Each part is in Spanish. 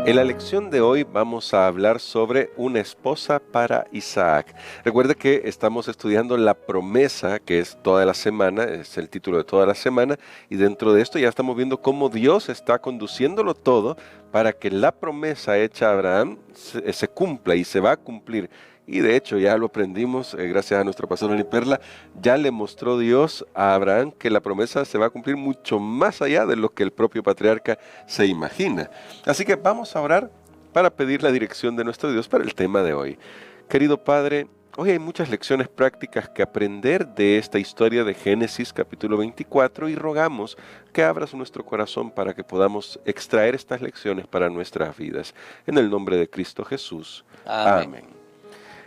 En la lección de hoy vamos a hablar sobre una esposa para Isaac. Recuerda que estamos estudiando la promesa, que es toda la semana, es el título de toda la semana, y dentro de esto ya estamos viendo cómo Dios está conduciéndolo todo para que la promesa hecha a Abraham se cumpla y se va a cumplir. Y de hecho ya lo aprendimos, gracias a nuestra pastora Ani Perla, ya le mostró Dios a Abraham que la promesa se va a cumplir mucho más allá de lo que el propio patriarca se imagina. Así que vamos a orar para pedir la dirección de nuestro Dios para el tema de hoy. Querido Padre, hoy hay muchas lecciones prácticas que aprender de esta historia de Génesis capítulo 24 y rogamos que abras nuestro corazón para que podamos extraer estas lecciones para nuestras vidas. En el nombre de Cristo Jesús. Amén.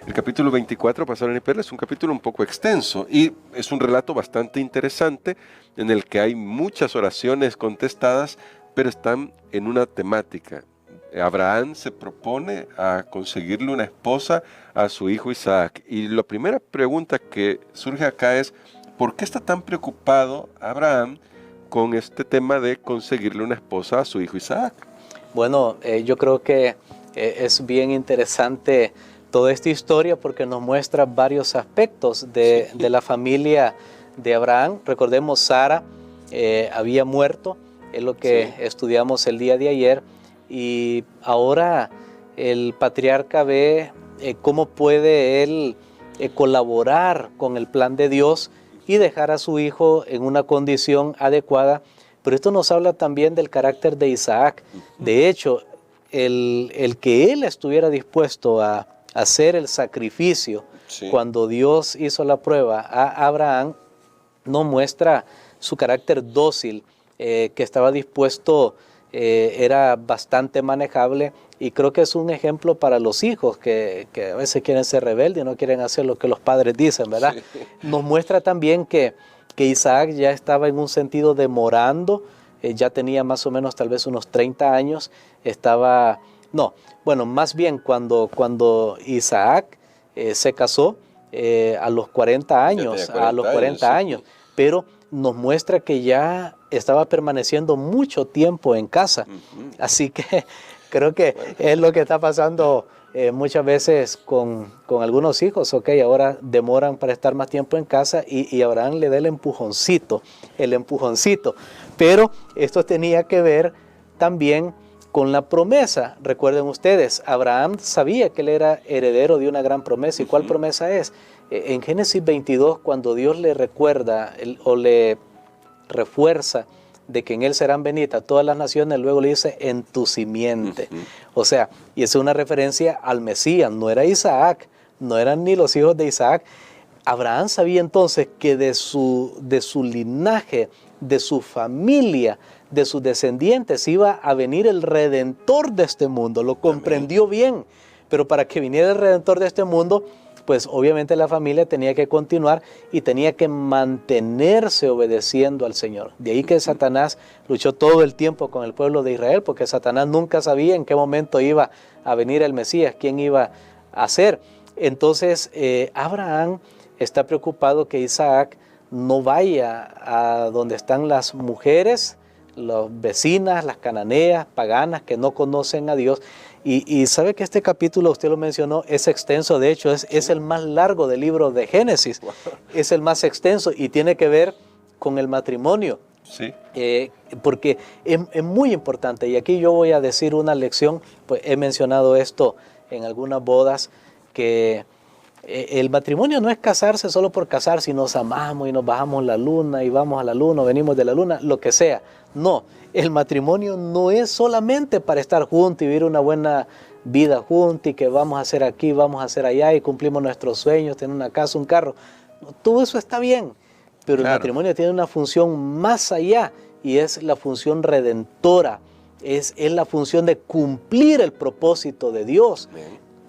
El capítulo 24, Pastor Ani Perla, es un capítulo un poco extenso y es un relato bastante interesante en el que hay muchas oraciones contestadas, pero están en una temática. Abraham se propone a conseguirle una esposa a su hijo Isaac. Y la primera pregunta que surge acá es, ¿por qué está tan preocupado Abraham con este tema de conseguirle una esposa a su hijo Isaac? Bueno, yo creo que es bien interesante toda esta historia porque nos muestra varios aspectos de la familia de Abraham. Recordemos, Sara había muerto, es lo que estudiamos el día de ayer, y ahora el patriarca ve cómo puede él colaborar con el plan de Dios y dejar a su hijo en una condición adecuada. Pero esto nos habla también del carácter de Isaac. De hecho, el que él estuviera dispuesto a hacer el sacrificio cuando Dios hizo la prueba a Abraham, nos muestra su carácter dócil, que estaba dispuesto, era bastante manejable, y creo que es un ejemplo para los hijos que a veces quieren ser rebeldes y no quieren hacer lo que los padres dicen, ¿verdad? Sí. Nos muestra también que Isaac ya estaba en un sentido demorando, ya tenía más o menos tal vez unos 30 años, más bien cuando Isaac se casó a los 40 años, pero nos muestra que ya estaba permaneciendo mucho tiempo en casa. Así que creo que es lo que está pasando muchas veces con algunos hijos. Ahora demoran para estar más tiempo en casa y Abraham le da el empujoncito. Pero esto tenía que ver también con la promesa. Recuerden ustedes, Abraham sabía que él era heredero de una gran promesa. ¿Y cuál promesa es? En Génesis 22, cuando Dios le recuerda o le refuerza de que en él serán benditas todas las naciones, luego le dice, en tu simiente. O sea, y es una referencia al Mesías, no era Isaac, no eran ni los hijos de Isaac. Abraham sabía entonces que de su linaje, de su familia, de sus descendientes iba a venir el Redentor de este mundo. Lo comprendió bien, pero para que viniera el Redentor de este mundo, pues obviamente la familia tenía que continuar y tenía que mantenerse obedeciendo al Señor. De ahí que Satanás luchó todo el tiempo con el pueblo de Israel, porque Satanás nunca sabía en qué momento iba a venir el Mesías, quién iba a ser. Entonces Abraham está preocupado que Isaac no vaya a donde están las mujeres, las vecinas, las cananeas, paganas, que no conocen a Dios. Y sabe que este capítulo, usted lo mencionó, es extenso. De hecho, es el más largo del libro de Génesis. Es el más extenso y tiene que ver con el matrimonio. Porque es muy importante. Y aquí yo voy a decir una lección, pues he mencionado esto en algunas bodas, que el matrimonio no es casarse solo por casar, si nos amamos y nos bajamos la luna y vamos a la luna, o venimos de la luna, lo que sea. No, el matrimonio no es solamente para estar juntos y vivir una buena vida juntos y que vamos a hacer aquí, vamos a hacer allá y cumplimos nuestros sueños, tener una casa, un carro. Todo eso está bien, pero el matrimonio tiene una función más allá y es la función redentora, es la función de cumplir el propósito de Dios.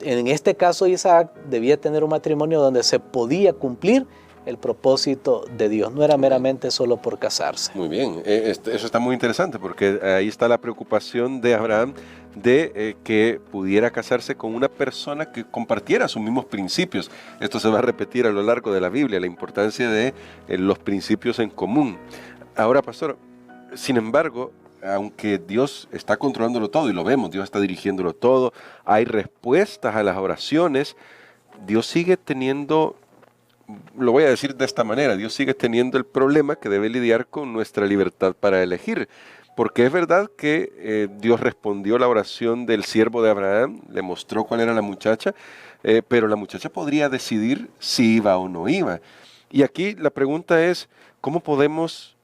En este caso, Isaac debía tener un matrimonio donde se podía cumplir el propósito de Dios. No era meramente solo por casarse. Muy bien, eso está muy interesante porque ahí está la preocupación de Abraham de que pudiera casarse con una persona que compartiera sus mismos principios. Esto se va a repetir a lo largo de la Biblia, la importancia de los principios en común. Ahora, pastor, sin embargo, aunque Dios está controlándolo todo, y lo vemos, Dios está dirigiéndolo todo, hay respuestas a las oraciones, Dios sigue teniendo, lo voy a decir de esta manera, Dios sigue teniendo el problema que debe lidiar con nuestra libertad para elegir. Porque es verdad que Dios respondió la oración del siervo de Abraham, le mostró cuál era la muchacha, pero la muchacha podría decidir si iba o no iba. Y aquí la pregunta es, ¿cómo podemos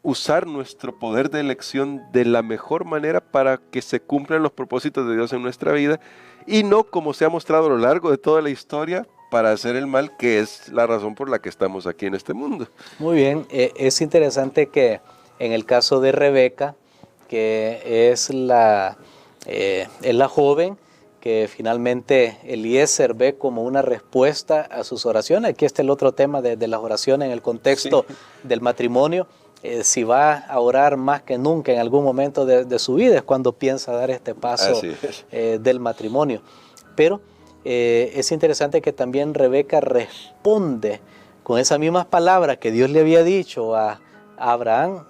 usar nuestro poder de elección de la mejor manera para que se cumplan los propósitos de Dios en nuestra vida? Y no como se ha mostrado a lo largo de toda la historia, para hacer el mal, que es la razón por la que estamos aquí en este mundo. Muy bien, es interesante que en el caso de Rebeca, que es la joven que finalmente Eliezer ve como una respuesta a sus oraciones. Aquí está el otro tema de las oraciones en el contexto del matrimonio. Si va a orar más que nunca en algún momento de su vida es cuando piensa dar este paso del matrimonio. Pero es interesante que también Rebeca responde con esas mismas palabras que Dios le había dicho a Abraham,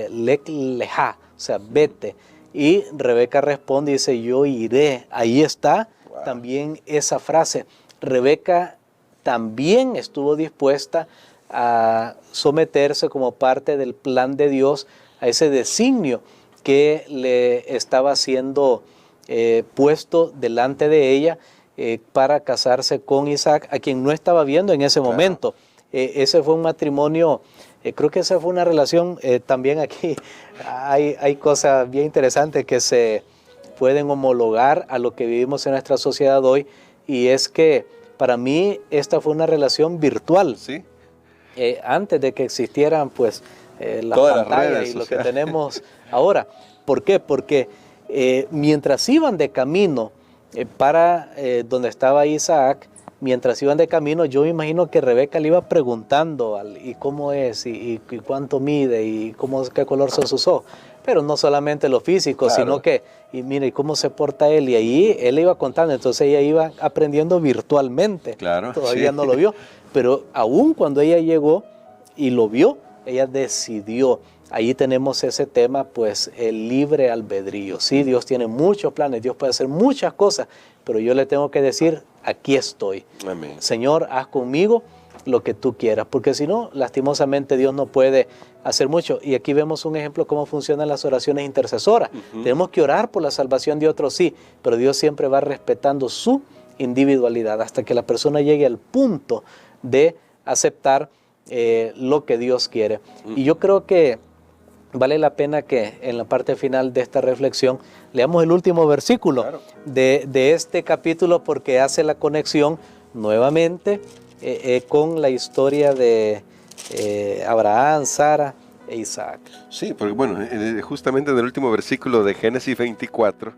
lech leja, o sea, vete. Y Rebeca responde y dice, yo iré. Ahí está también esa frase. Rebeca también estuvo dispuesta a someterse como parte del plan de Dios a ese designio que le estaba siendo puesto delante de ella para casarse con Isaac, a quien no estaba viendo en ese momento. Ese fue un matrimonio, creo que esa fue una relación, también aquí hay cosas bien interesantes que se pueden homologar a lo que vivimos en nuestra sociedad hoy, y es que para mí esta fue una relación virtual. Sí. Antes de que existieran pues las pantallas y lo que tenemos ahora. ¿Por qué? Porque mientras iban de camino para donde estaba Isaac, mientras iban de camino, yo me imagino que Rebeca le iba preguntando y cómo es, y cuánto mide, y qué color son sus ojos. Pero no solamente lo físico, sino que, y mira, y cómo se porta él. Y ahí él iba contando, entonces ella iba aprendiendo virtualmente. Todavía no lo vio. Pero aún cuando ella llegó y lo vio, ella decidió. Ahí tenemos ese tema, pues, el libre albedrío. Sí, Dios tiene muchos planes, Dios puede hacer muchas cosas, pero yo le tengo que decir, aquí estoy. Amén. Señor, haz conmigo lo que tú quieras, porque si no, lastimosamente Dios no puede hacer mucho. Y aquí vemos un ejemplo de cómo funcionan las oraciones intercesoras. Tenemos que orar por la salvación de otros, sí, pero Dios siempre va respetando su individualidad hasta que la persona llegue al punto de aceptar lo que Dios quiere. Y yo creo que vale la pena que en la parte final de esta reflexión leamos el último versículo de este capítulo, porque hace la conexión nuevamente con la historia de Abraham, Sara e Isaac. Sí, porque bueno, justamente en el último versículo de Génesis 24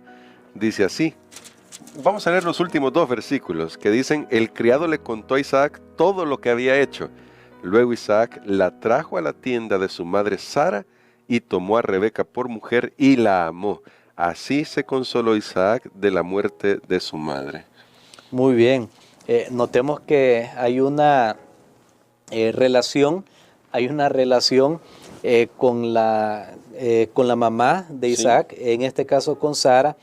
dice así. Vamos a leer los últimos dos versículos que dicen, el criado le contó a Isaac todo lo que había hecho. Luego Isaac la trajo a la tienda de su madre Sara y tomó a Rebeca por mujer y la amó. Así se consoló Isaac de la muerte de su madre. Muy bien. Notemos que hay una relación con la mamá de Isaac, en este caso con Sara.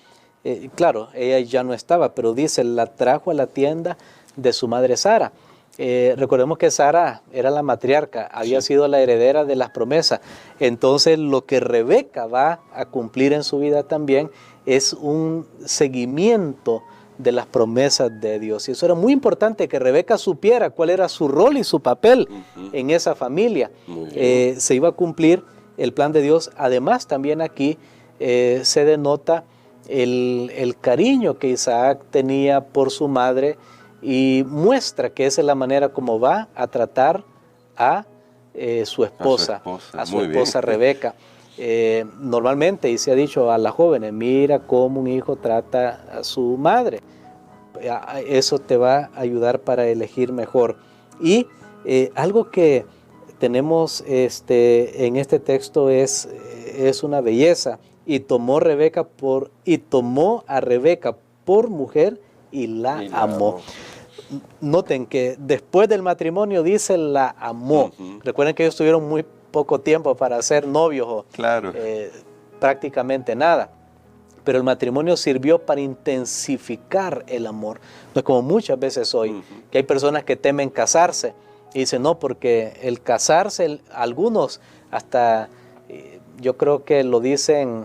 Claro, ella ya no estaba, pero dice, la trajo a la tienda de su madre Sara. Recordemos que Sara era la matriarca, había sido la heredera de las promesas. Entonces lo que Rebeca va a cumplir en su vida también es un seguimiento de las promesas de Dios. Y eso era muy importante, que Rebeca supiera cuál era su rol y su papel en esa familia. Se iba a cumplir el plan de Dios. Además, también aquí se denota el cariño que Isaac tenía por su madre, y muestra que esa es la manera como va a tratar a su esposa Rebeca. Normalmente, y se ha dicho a las jóvenes, mira cómo un hijo trata a su madre. Eso te va a ayudar para elegir mejor. Y algo que tenemos en este texto es una belleza. Y tomó a Rebeca por mujer y la amó. Noten que después del matrimonio dice la amó. Recuerden que ellos tuvieron muy poco tiempo para ser novios o prácticamente nada. Pero el matrimonio sirvió para intensificar el amor. No es como muchas veces hoy, que hay personas que temen casarse y dicen, no, porque el casarse, algunos hasta, yo creo que lo dicen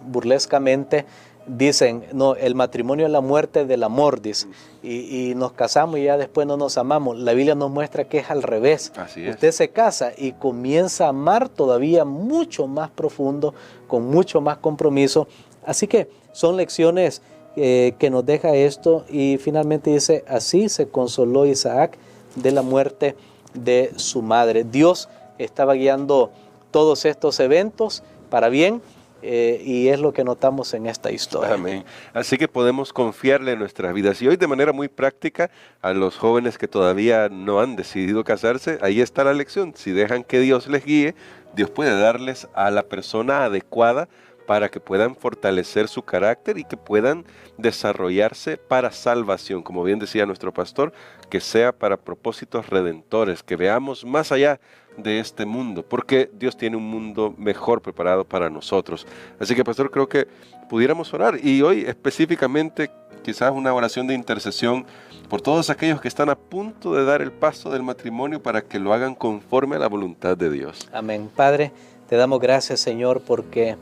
burlescamente, dicen, no, el matrimonio es la muerte del amor, dice, y nos casamos y ya después no nos amamos. La Biblia nos muestra que es al revés. Así es. Usted se casa y comienza a amar todavía mucho más profundo, con mucho más compromiso. Así que son lecciones que nos deja esto, y finalmente dice, así se consoló Isaac de la muerte de su madre. Dios estaba guiando todos estos eventos para bien, y es lo que notamos en esta historia. Amén. Así que podemos confiarle en nuestras vidas. Y hoy, de manera muy práctica, a los jóvenes que todavía no han decidido casarse, ahí está la lección. Si dejan que Dios les guíe, Dios puede darles a la persona adecuada para que puedan fortalecer su carácter y que puedan desarrollarse para salvación. Como bien decía nuestro pastor, que sea para propósitos redentores, que veamos más allá de este mundo, porque Dios tiene un mundo mejor preparado para nosotros. Así que, pastor, creo que pudiéramos orar, y hoy específicamente quizás una oración de intercesión por todos aquellos que están a punto de dar el paso del matrimonio, para que lo hagan conforme a la voluntad de Dios. Amén. Padre, te damos gracias, Señor, porque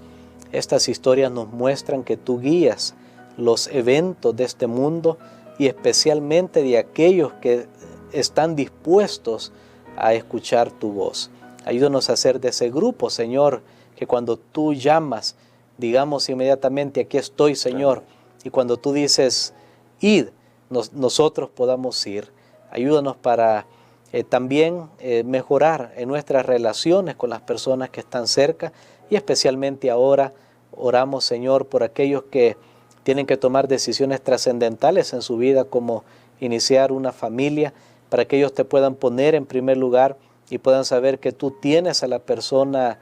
estas historias nos muestran que tú guías los eventos de este mundo, y especialmente de aquellos que están dispuestos a escuchar tu voz. Ayúdanos a ser de ese grupo, Señor, que cuando tú llamas, digamos inmediatamente, aquí estoy, Señor, y cuando tú dices, id, nosotros podamos ir. Ayúdanos para también mejorar en nuestras relaciones con las personas que están cerca, y especialmente ahora oramos, Señor, por aquellos que tienen que tomar decisiones trascendentales en su vida, como iniciar una familia, para que ellos te puedan poner en primer lugar y puedan saber que tú tienes a la persona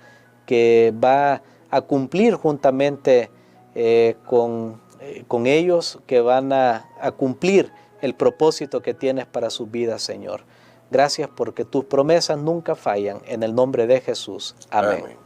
que va a cumplir juntamente con ellos, que van a cumplir el propósito que tienes para sus vidas, Señor. Gracias porque tus promesas nunca fallan. En el nombre de Jesús. Amén. Amén.